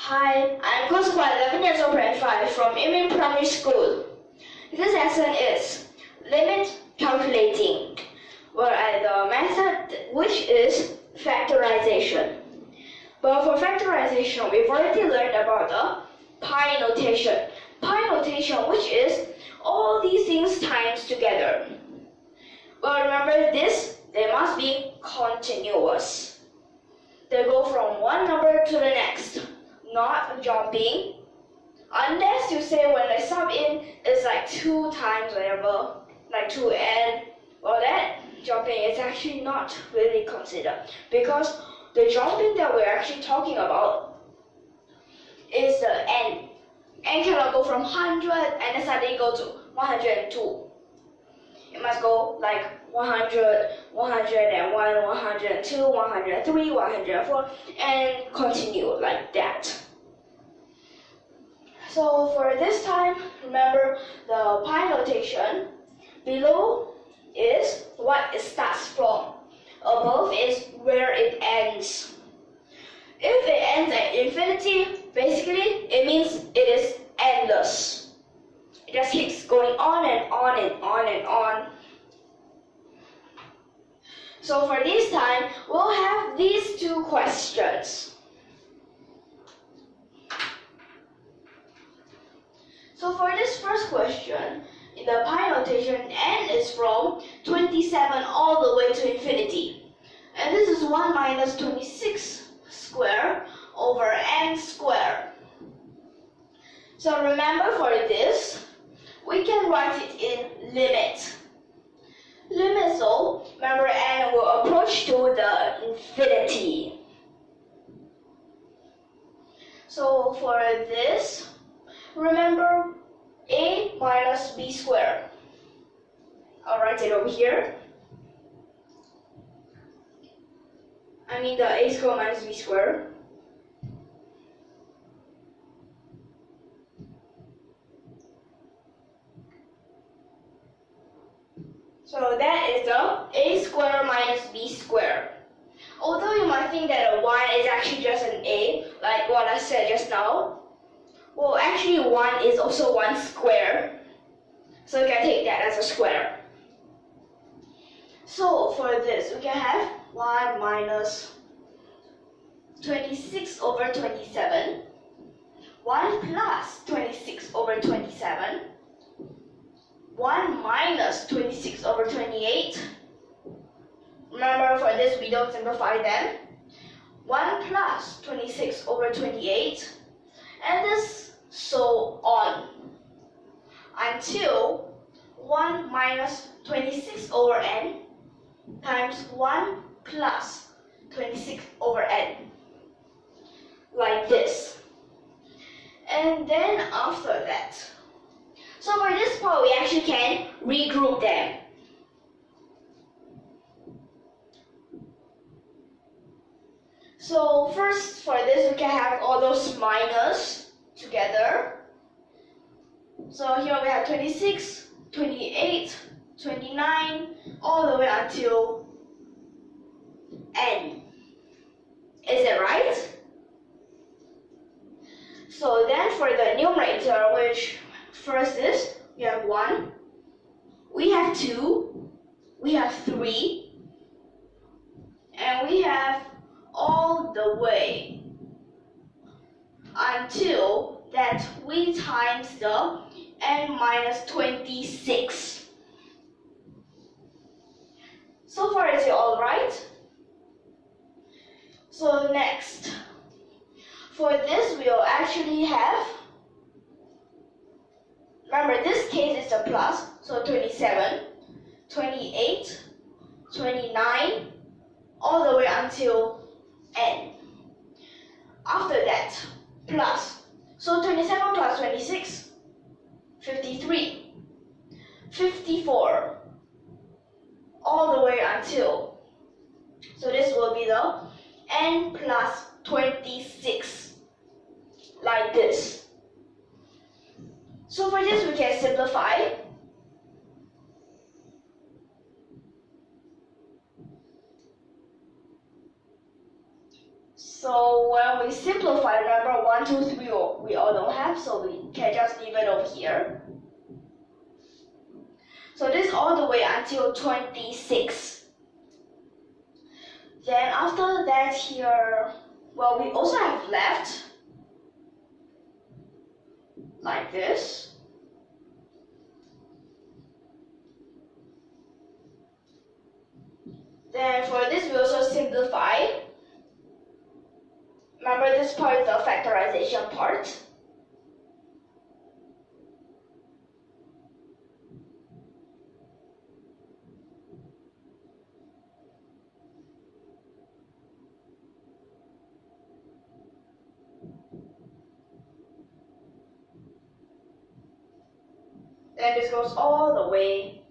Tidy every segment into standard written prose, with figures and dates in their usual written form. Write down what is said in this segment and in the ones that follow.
Hi, I'm Course 11 years old Grade 5 from YUMIN Primary School. This lesson is limit calculating, where the method which is factorization. But for factorization, we've already learned about the pi notation. Pi notation, which is all these things times together. Well, remember this, they must be continuous. They go from one number to the next, not jumping. Unless you say when the sum in is like 2 times whatever, like 2n, well that jumping is actually not really considered, because the jumping that we're actually talking about is the n. N cannot go from 100 and then suddenly go to 102. It must go like 100, 101, 102, 103, 104, and continue like that. So for this time, remember the pi notation. Below is what it starts from. Above is where it ends. If it ends at infinity, basically it means it is endless. It just keeps going on and on and on and on. So for this time, we'll have these 2 questions. So for this first question, in the pi notation, n is from 27 all the way to infinity. And this is 1 minus 26 square over n square. So remember for this, we can write it in limit. Limit, so remember n will approach to the infinity. So for this, remember a minus b squared. I'll write it over here. I mean the a squared minus b squared. So that is the a squared minus b squared. Although you might think that a 1 is actually just an a, like what I said just now. Well, actually 1 is also 1 square. So you can take that as a square. So for this, we can have 1 minus 26 over 27. 1 plus 26 over 27. 1 minus 26 over 28. Remember, for this we don't simplify them. 1 plus 26 over 28. And this so on. Until 1 minus 26 over n times 1 plus 26 over n. Like this. And then after that, so for this part, we actually can regroup them. So first, for this, we can have all those minus together. So here we have 26, 28, 29, all the way until n. Is it right? So then for the numerator, which first is, we have 1, we have 2, we have 3, and we have all the way until that we times the n minus 26. So far, is it all right? So next, for this we'll actually have, remember this case is a plus, so 27, 28, 29, all the way until n. After that, plus, so 27 plus 26, 53, 54, all the way until, so this will be the n plus 26, like this. So for this we can simplify. So when we simplify, remember 1, 2, 3 we all don't have, so we can just leave it over here. So this all the way until 26. Then after that here, well, we also have left like this. Then for this we also simplify. Remember this part is the factorization part. Then this goes all the way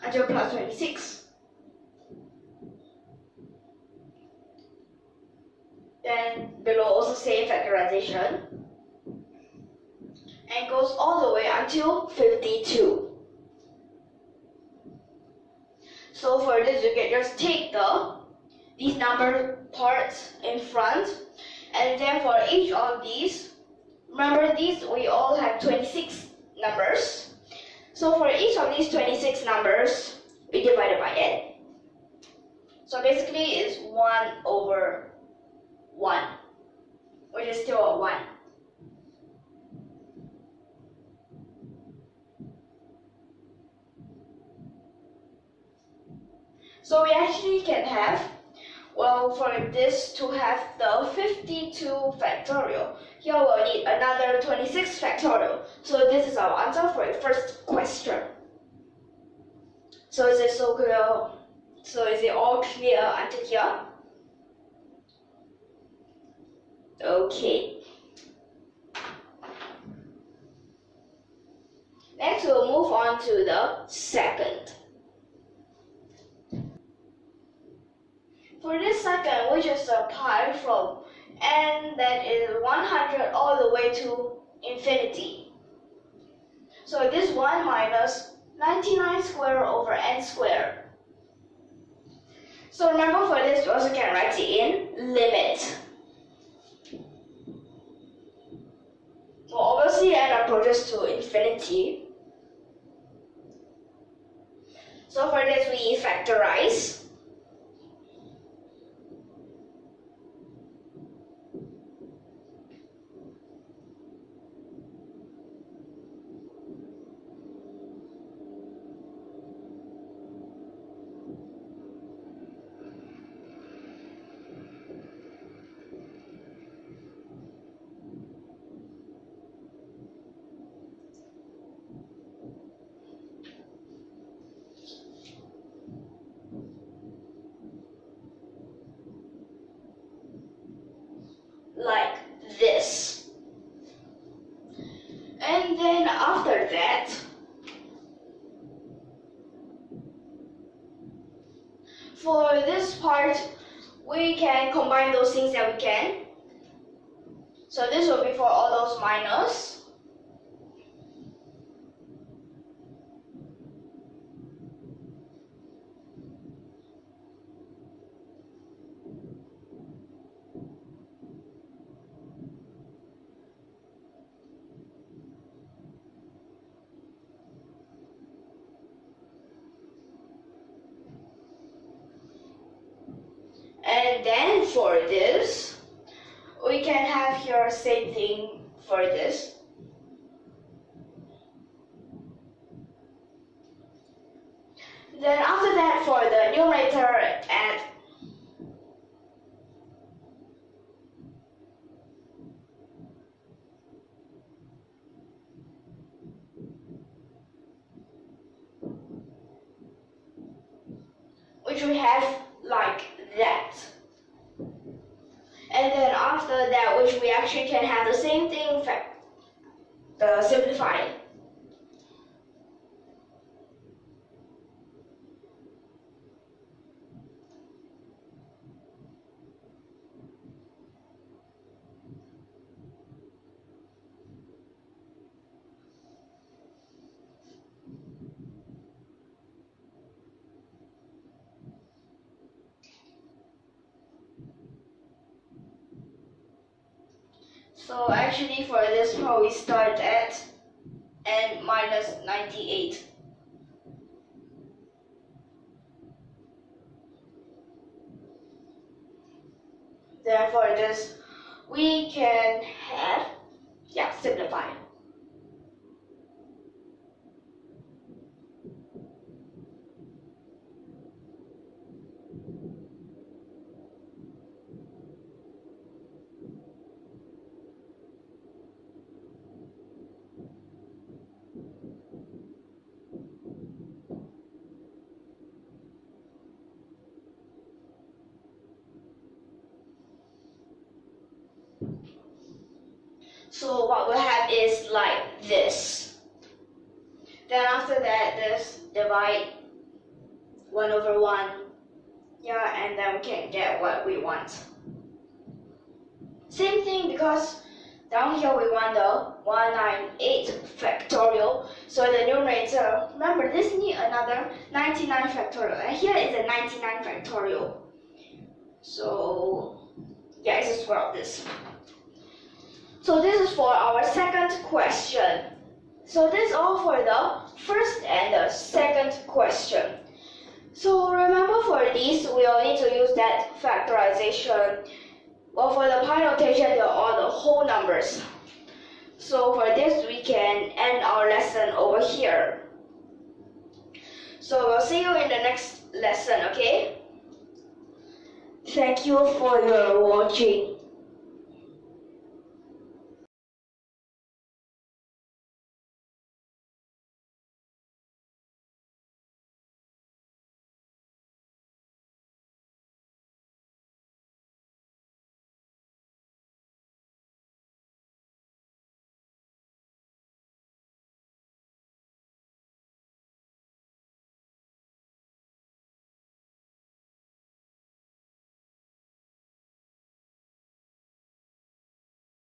until plus 26. Then below also same factorization. And goes all the way until 52. So for this you can just take these number parts in front, and then for each of these, remember these we all have 26 numbers. So for each of these 26 numbers, we divide it by n. So basically it's 1 over 1, which is still a 1. So we actually can have, well, for this to have the 52 factorial, here we'll need another 26 factorial. So this is our answer for the first question. So is it so clear? So is it all clear until here? Okay. Next we'll move on to the second. For this second, which is a pi from n that is 100 all the way to infinity. So this 1 minus 99 squared over n squared. So remember for this, we also can write it in limit. Well, obviously n approaches to infinity. So for this, we factorize. Like this. And then after that, for this part, we can combine those things that we can. So this will be for all those minus. And then for this, we can have here same thing for this. Then after that, for the numerator, add which we have like that. And then after that, which we actually can have the same thing, the simplifying. So actually for this part we start at n minus 98. Then for this we can have, simplify. So what we have is like this. Then after that, this divide 1 over 1. And then we can get what we want. Same thing, because down here we want the 198 factorial. So the numerator, remember this needs another 99 factorial. And here is a 99 factorial. So it's a square of this. So this is for our second question. So this is all for the first and the second question. So remember for these, we will need to use that factorization. Well, for the pi notation, they are all the whole numbers. So for this, we can end our lesson over here. So we'll see you in the next lesson, okay? Thank you for your watching.